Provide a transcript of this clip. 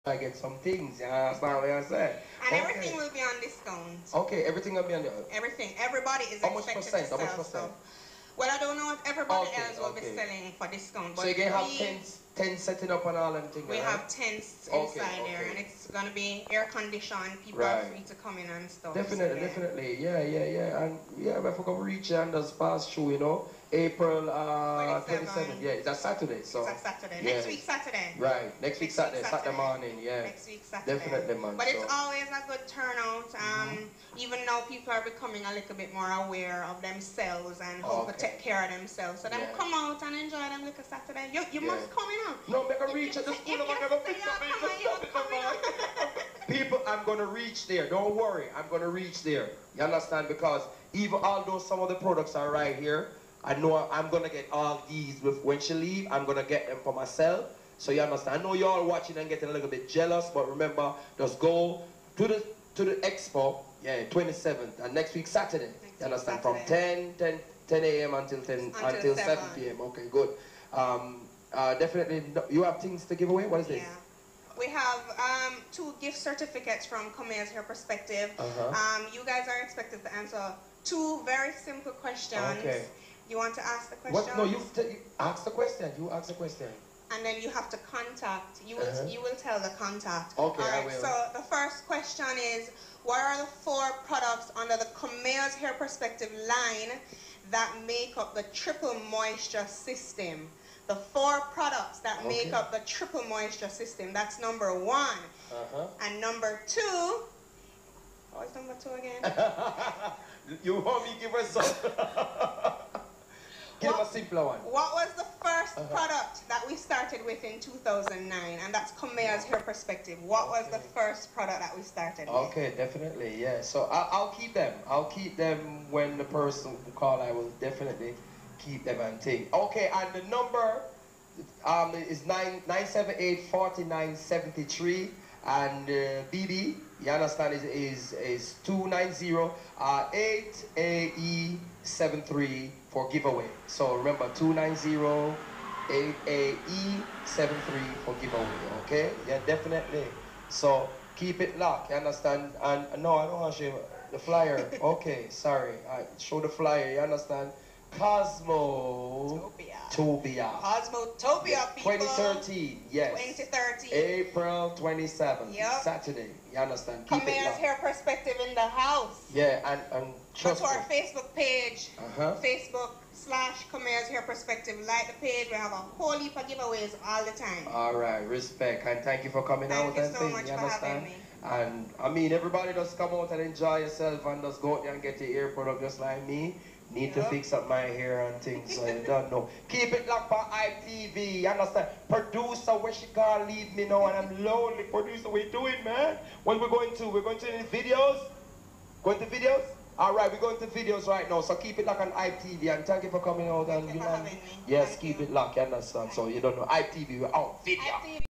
I get some things, you understand what I said? And everything will be on discount. Okay, everything will be on the... Everything. Everybody is how much expected percent? to How much sell percent? stuff. Well, I don't know if everybody else will be selling for discount. But so you can have tents setting up and all them things, we right? have tents inside there, and it's going to be air conditioned. People are free to come in and stuff. Definitely, definitely. Yeah. And yeah, if I go reach and just pass through, you know, April 27th. Yeah, it's a Saturday. So it's a Saturday. Next week Saturday. Right. Next week Saturday morning. Yeah. Next week Saturday. Definitely, man. But it's always a good turnout. Even now people are becoming a little bit more aware of themselves and how to take care of themselves. So them come out and enjoy them little Saturday. You must come in. No, make a reach at the school. I'm gonna fix people, I'm gonna reach there. Don't worry. I'm gonna reach there. You understand? Because even although some of the products are right here, I know I'm gonna get all these when she leave. I'm gonna get them for myself. So you understand? I know you're all watching and getting a little bit jealous, but remember, just go to the expo, 27th, and next week Saturday. You understand? From 10 a.m. until 7 p.m. Okay, good. Definitely, you have things to give away. What is this? Yeah. We have 2 gift certificates from Comea's Hair Perspective. You guys are expected to answer 2 very simple questions. Okay. You want to ask the question? What? No, you ask the question. You ask the question. And then you have to contact. You will tell the contact. Okay, all right, I will. So the first question is, what are the 4 products under the Comea's Hair Perspective line that make up the triple moisture system? The 4 products that make up the triple moisture system. That's number 1. And number 2. What was number 2 again? You want me to give us some? Give a simpler one. What was the first product that we started with in 2009? And that's Comea's Hair Perspective. What was the first product that we started with? Okay, definitely, yeah. So I'll keep them. I'll keep them when the person will call. I will definitely keep them and think. Okay, and the number is 978-4973, and BB, you understand, is 290-8AE73 for giveaway. So remember, 290-8AE73 for giveaway. Okay, yeah, definitely. So keep it locked. You understand? And no, I don't want to show you the flyer. Okay, sorry. Show the flyer. You understand? Cosmotopia. Cosmotopia, people. 2013, yes. 2013. April 27th. Yep. Saturday. You understand? Comea's Hair Perspective in the house. Yeah, and trust me. Go to our Facebook page. Facebook/Comea's Hair Perspective. Like the page. We have a whole heap of giveaways all the time. All right, respect. And thank you for coming out. Thank you so much for having me. And I mean, everybody just come out and enjoy yourself and just go out there and get your hair product just like me. Need to fix up my hair and things, so you don't know. Keep it locked by ITV, you understand? Producer, where she can't leave me now, and I'm lonely. Producer, what you doing, man? What we're going to? We're going to the videos? Going to videos? All right, we're going to videos right now, so keep it locked on ITV, and thank you for coming out. And Thank you for having me. Yes, keep it locked, you understand? So you don't know, ITV, we're out, video.